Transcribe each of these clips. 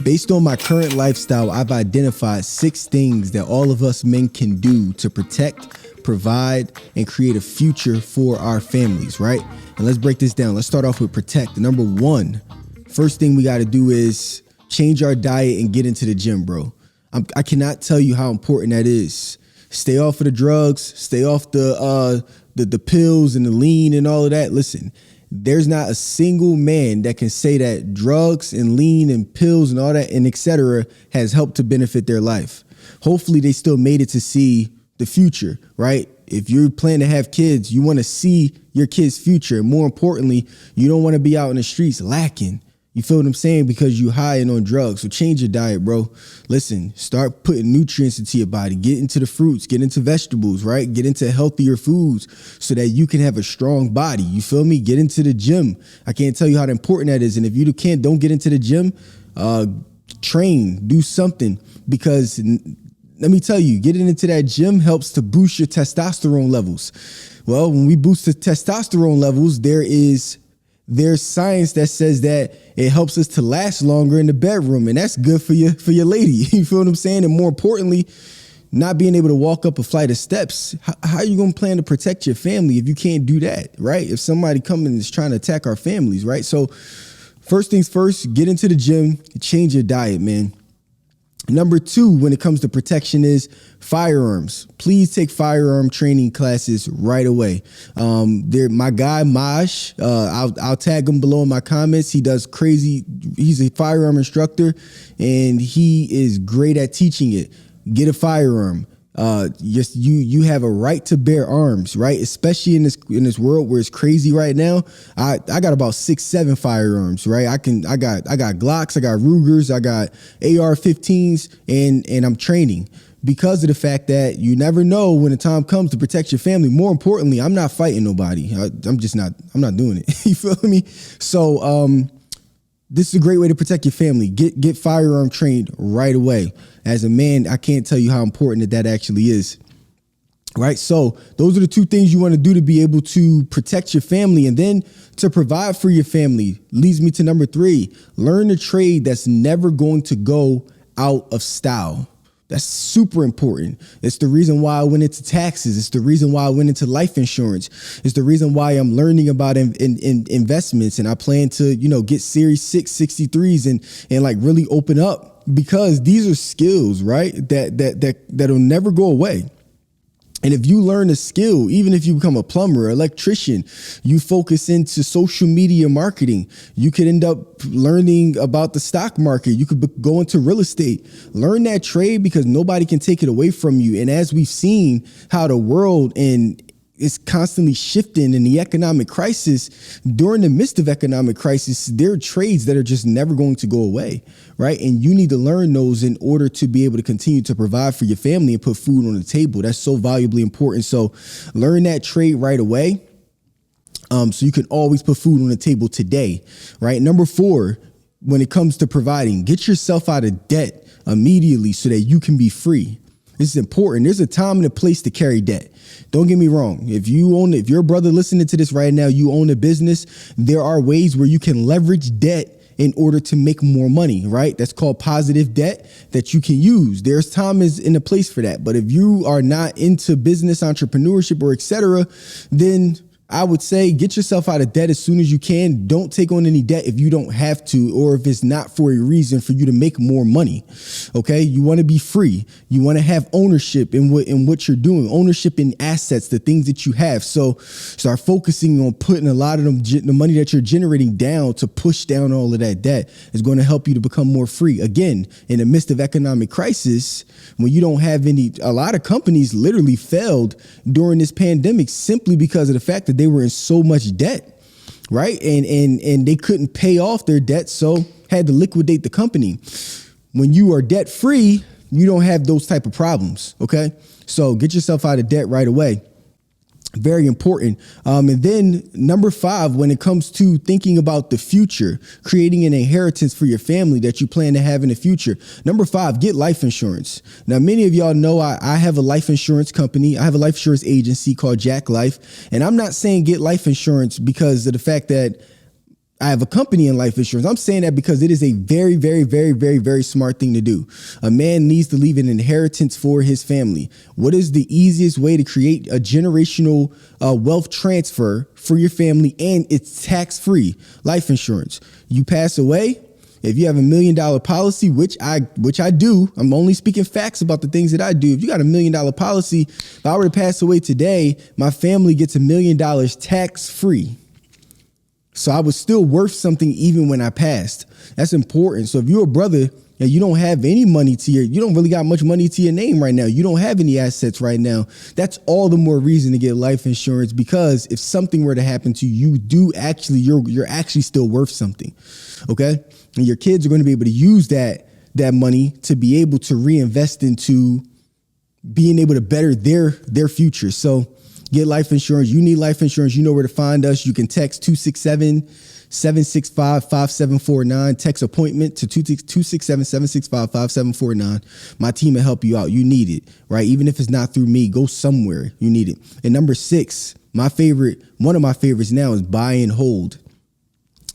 Based on my current lifestyle, I've identified 6 things that all of us men can do to protect, provide, and create a future for our families, right? And let's break this down. Let's start off with protect. Number 1, first thing we got to do is change our diet and get into the gym, bro. I cannot tell you how important that is. Stay off of the drugs, stay off the pills and the lean and all of that. Listen, there's not a single man that can say that drugs and lean and pills and all that and etc. has helped to benefit their life. Hopefully they still made it to see the future, right? If you plan to have kids, you want to see your kids' future. More importantly, you don't want to be out in the streets lacking. You feel what I'm saying? Because you high and on drugs. So change your diet, bro. Listen, start putting nutrients into your body. Get into the fruits, get into vegetables, right? Get into healthier foods so that you can have a strong body. You feel me? Get into the gym. I can't tell you how important that is. And if you don't get into the gym, train, do something. Because let me tell you, getting into that gym helps to boost your testosterone levels. Well, when we boost the testosterone levels, there's science that says that it helps us to last longer in the bedroom, and that's good for your lady. You feel what I'm saying? And more importantly, not being able to walk up a flight of steps. How are you going to plan to protect your family if you can't do that, right? If somebody coming and is trying to attack our families, right? So first things first, get into the gym, change your diet, man. Number 2, when it comes to protection, is firearms. Please take firearm training classes right away. My guy, Maj, I'll tag him below in my comments. He does crazy. He's a firearm instructor and he is great at teaching it. Get a firearm. You have a right to bear arms, right? Especially in this world where it's crazy right now. I got about 6-7 firearms, right? I got Glocks, I got Rugers, I got AR-15s, and I'm training because of the fact that you never know when the time comes to protect your family. More importantly, I'm not fighting nobody. I'm not doing it. You feel me? So, this is a great way to protect your family. Get firearm trained right away. As a man, I can't tell you how important that actually is. Right. So those are the 2 things you want to do to be able to protect your family, and then to provide for your family. Leads me to number 3. Learn a trade that's never going to go out of style. That's super important. It's the reason why I went into taxes. It's the reason why I went into life insurance. It's the reason why I'm learning about investments, and I plan to, get Series 6, 63s and like really open up, because these are skills, right? That'll never go away. And if you learn a skill, even if you become a plumber, electrician, you focus into social media marketing, you could end up learning about the stock market. You could go into real estate. Learn that trade, because nobody can take it away from you. And as we've seen how the world is constantly shifting in the economic crisis, during the midst of economic crisis, there are trades that are just never going to go away, right? And you need to learn those in order to be able to continue to provide for your family and put food on the table. That's so valuably important. So learn that trade right away, so you can always put food on the table today, right? Number 4, when it comes to providing, get yourself out of debt immediately so that you can be free. This is important. There's a time and a place to carry debt. Don't get me wrong. If you're a brother listening to this right now, you own a business, there are ways where you can leverage debt in order to make more money, right? That's called positive debt that you can use. There's time is in a place for that. But if you are not into business, entrepreneurship, or etc., then I would say get yourself out of debt as soon as you can. Don't take on any debt if you don't have to, or if it's not for a reason for you to make more money. Okay. You want to be free. You want to have ownership in what you're doing, ownership in assets, the things that you have. So start focusing on putting a lot of the money that you're generating down to push down all of that debt. Is going to help you to become more free. Again, in the midst of economic crisis, when you don't have a lot of companies literally failed during this pandemic simply because of the fact that they were in so much debt, right? And they couldn't pay off their debt, so had to liquidate the company. When you are debt free, you don't have those type of problems. Okay. So get yourself out of debt right away. Very important. And then number 5, when it comes to thinking about the future, creating an inheritance for your family that you plan to have in the future. Number 5, get life insurance. Now, many of y'all know I have a life insurance company. I have a life insurance agency called Jack Life. And I'm not saying get life insurance because of the fact that I have a company in life insurance. I'm saying that because it is a very, very, very, very, very smart thing to do. A man needs to leave an inheritance for his family. What is the easiest way to create a generational wealth transfer for your family? And it's tax-free. Life insurance. You pass away. If you have $1 million policy, which I do, I'm only speaking facts about the things that I do. If you got $1 million policy, if I were to pass away today, my family gets $1 million tax-free. So I was still worth something even when I passed. That's important. So if you're a brother and you don't have any money you don't really got much money to your name right now, you don't have any assets right now, that's all the more reason to get life insurance, because if something were to happen to you, you're actually still worth something. Okay. And your kids are going to be able to use that money to be able to reinvest into being able to better their future. So get life insurance. You need life insurance. You know where to find us. You can text 267-765-5749. Text appointment to 267-765-5749. My team will help you out. You need it, right? Even if it's not through me, go somewhere. You need it. And number 6, one of my favorites now is buy and hold.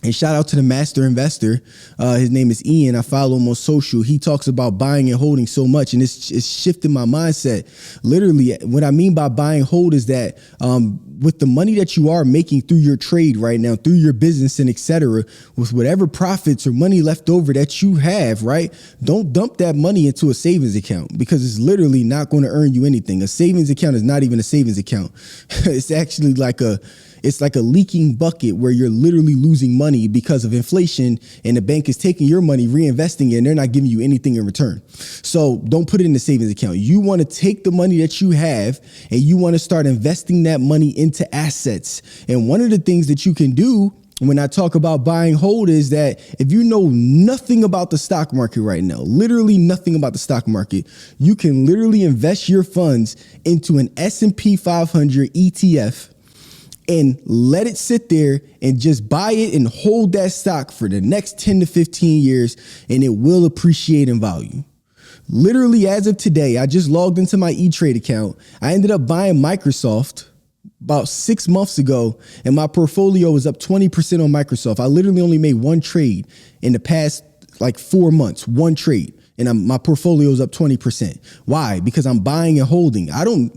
And shout out to the master investor. His name is Ian. I follow him on social. He talks about buying and holding so much, and it's shifting my mindset. Literally, what I mean by buy and hold is that with the money that you are making through your trade right now, through your business and et cetera, with whatever profits or money left over that you have, right? Don't dump that money into a savings account, because it's literally not going to earn you anything. A savings account is not even a savings account. It's actually like a leaking bucket where you're literally losing money because of inflation, and the bank is taking your money, reinvesting it, and they're not giving you anything in return. So don't put it in the savings account. You want to take the money that you have and you want to start investing that money into assets. And one of the things that you can do when I talk about buy and hold is that if you know nothing about the stock market right now, literally nothing about the stock market, you can literally invest your funds into an S&P 500 ETF and let it sit there and just buy it and hold that stock for the next 10 to 15 years, and it will appreciate in value. Literally, as of today, I just logged into my E-Trade account. I ended up buying Microsoft about 6 months ago, and my portfolio was up 20% on Microsoft. I literally only made one trade in the past 4 months, one trade. And my portfolio is up 20%. Why? Because I'm buying and holding. I'm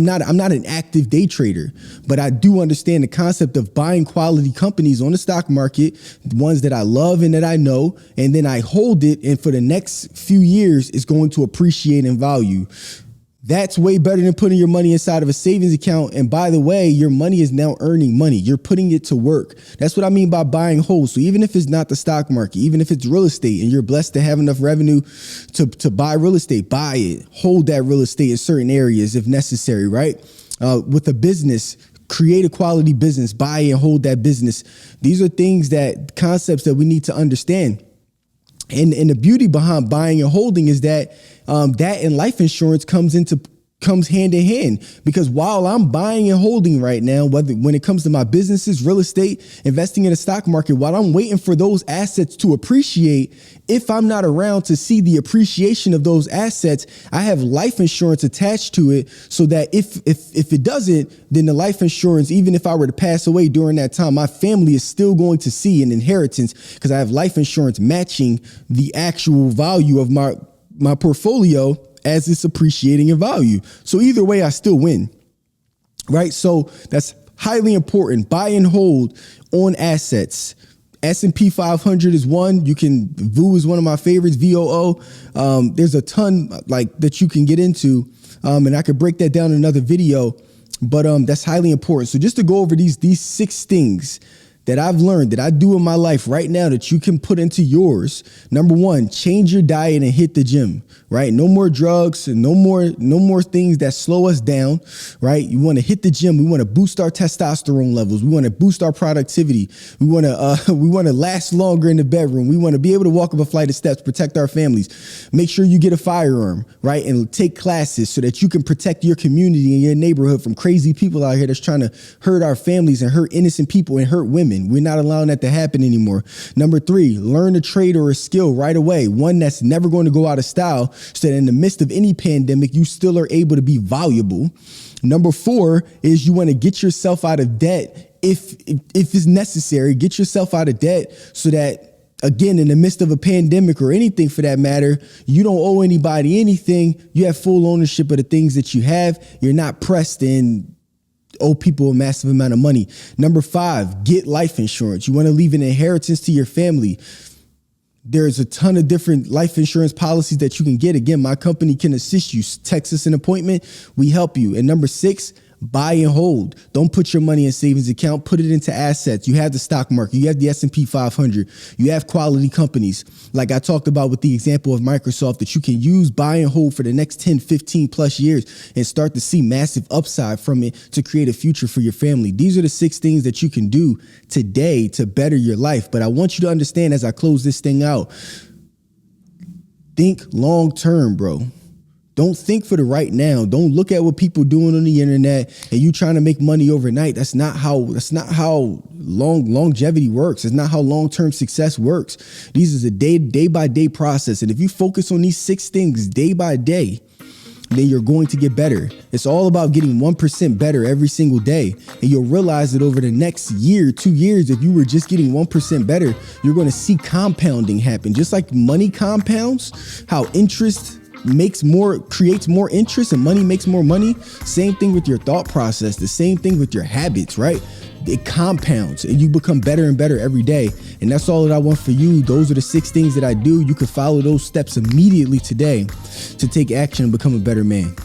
not an active day trader, but I do understand the concept of buying quality companies on the stock market, ones that I love and that I know, and then I hold it. And for the next few years, it's going to appreciate in value. That's way better than putting your money inside of a savings account. And by the way, your money is now earning money. You're putting it to work. That's what I mean by buying whole. So even if it's not the stock market, even if it's real estate and you're blessed to have enough revenue to buy real estate, buy it, hold that real estate in certain areas if necessary, right? With a business, create a quality business, buy and hold that business. These are concepts that we need to understand. And the beauty behind buying and holding is that that and life insurance comes hand in hand, because while I'm buying and holding right now, when it comes to my businesses, real estate, investing in the stock market, while I'm waiting for those assets to appreciate, if I'm not around to see the appreciation of those assets, I have life insurance attached to it, so that if it doesn't, then the life insurance, even if I were to pass away during that time, my family is still going to see an inheritance, because I have life insurance matching the actual value of my portfolio as it's appreciating in value. So either way, I still win, right? So that's highly important. Buy and hold on assets. S&P 500 is one. VOO is one of my favorites, VOO. There's a ton that you can get into, and I could break that down in another video, but that's highly important. So just to go over these 6 things that I've learned that I do in my life right now that you can put into yours. Number 1, change your diet and hit the gym, right? No more drugs and no more things that slow us down, right? You want to hit the gym. We want to boost our testosterone levels. We want to boost our productivity. We want to last longer in the bedroom. We want to be able to walk up a flight of steps, protect our families. Make sure you get a firearm, right? And take classes so that you can protect your community and your neighborhood from crazy people out here that's trying to hurt our families and hurt innocent people and hurt women. We're not allowing that to happen anymore. Number 3, learn a trade or a skill right away, one that's never going to go out of style, so that in the midst of any pandemic, you still are able to be valuable. Number 4 is you want to get yourself out of debt if it's necessary, get yourself out of debt so that, again, in the midst of a pandemic or anything for that matter, you don't owe anybody anything. You have full ownership of the things that you have. You're not pressed and owe people a massive amount of money. Number 5, get life insurance. You want to leave an inheritance to your family. There's a ton of different life insurance policies that you can get. Again, my company can assist you. Text us an appointment. We help you. And number 6, buy and hold. Don't put your money in savings account. Put it into assets. You have the stock market. You have the S&P 500. You have quality companies. Like I talked about with the example of Microsoft that you can use, buy and hold for the next 10, 15 plus years and start to see massive upside from it to create a future for your family. These are the 6 things that you can do today to better your life. But I want you to understand as I close this thing out, think long term, bro. Don't think for the right now. Don't look at what people doing on the internet and you trying to make money overnight. That's not how longevity works. It's not how long-term success works. These is a day by day process. And if you focus on these 6 things day by day, then you're going to get better. It's all about getting 1% better every single day. And you'll realize that over the next year, 2 years, if you were just getting 1% better, you're going to see compounding happen. Just like money compounds, how interest creates more interest and money makes more money. Same thing with your thought process. The same thing with your habits, right? It compounds and you become better and better every day. And that's all that I want for you. Those are the 6 things that I do. You can follow those steps immediately today to take action and become a better man.